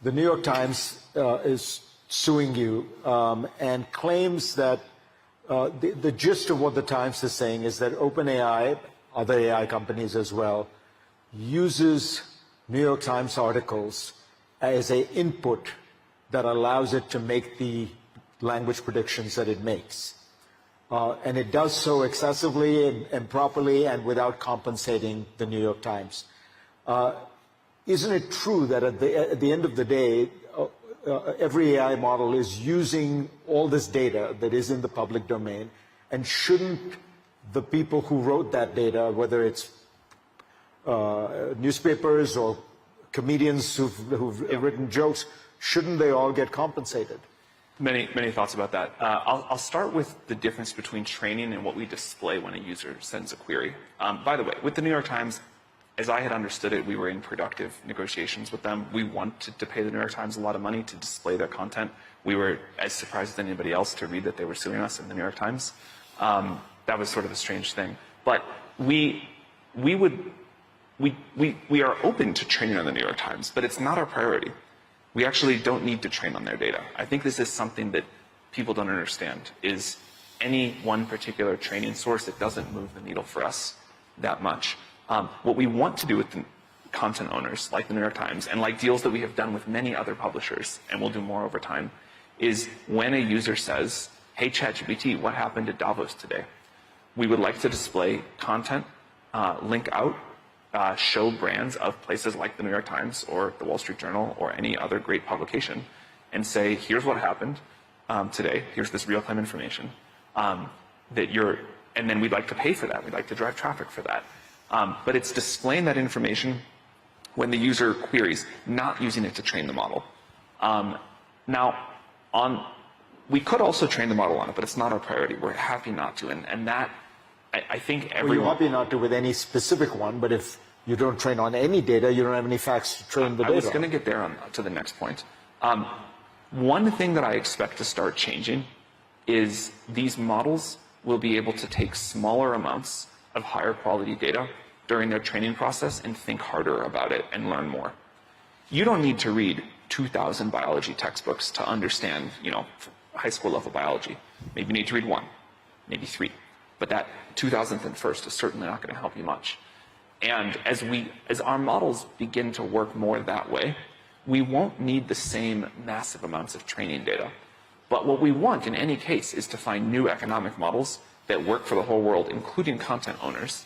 The New York Times is suing you and claims that the gist of what the Times is saying is that OpenAI, other AI companies as well, uses New York Times articles as an input that allows it to make the language predictions that it makes. And it does so excessively and improperly and without compensating the New York Times. Isn't it true that at the end of the day, every AI model is using all this data that is in the public domain, and shouldn't the people who wrote that data, whether it's newspapers or comedians who've written jokes, shouldn't they all get compensated? Many thoughts about that. I'll start with the difference between training and what we display when a user sends a query. By the way, with the New York Times, as I had understood it, we were in productive negotiations with them. We wanted to pay the New York Times a lot of money to display their content. We were as surprised as anybody else to read that they were suing us in the New York Times. That was sort of a strange thing. But we are open to training on the New York Times, but it's not our priority. We actually don't need to train on their data. I think this is something that people don't understand, is any one particular training source, it doesn't move the needle for us that much. What we want to do with the content owners, like the New York Times, and like deals that we have done with many other publishers, and we'll do more over time, is when a user says, hey, Chatgpt, what happened at Davos today? We would like to display content, link out, show brands of places like the New York Times or the Wall Street Journal or any other great publication, and say, here's what happened today, here's this real-time information, and then we'd like to pay for that, we'd like to drive traffic for that. But it's displaying that information when the user queries, not using it to train the model. We could also train the model on it, but it's not our priority. We're happy not to, and that, I think everyone... Well, you're happy not to with any specific one, but if you don't train on any data, you don't have any facts to train the data on. I was going to get there to the next point. One thing that I expect to start changing is these models will be able to take smaller amounts of higher quality data during their training process and think harder about it and learn more. You don't need to read 2,000 biology textbooks to understand, high school level biology. Maybe you need to read one, maybe three. But that 2,000th and first is certainly not going to help you much. And as our models begin to work more that way, we won't need the same massive amounts of training data. But what we want in any case is to find new economic models that work for the whole world, including content owners,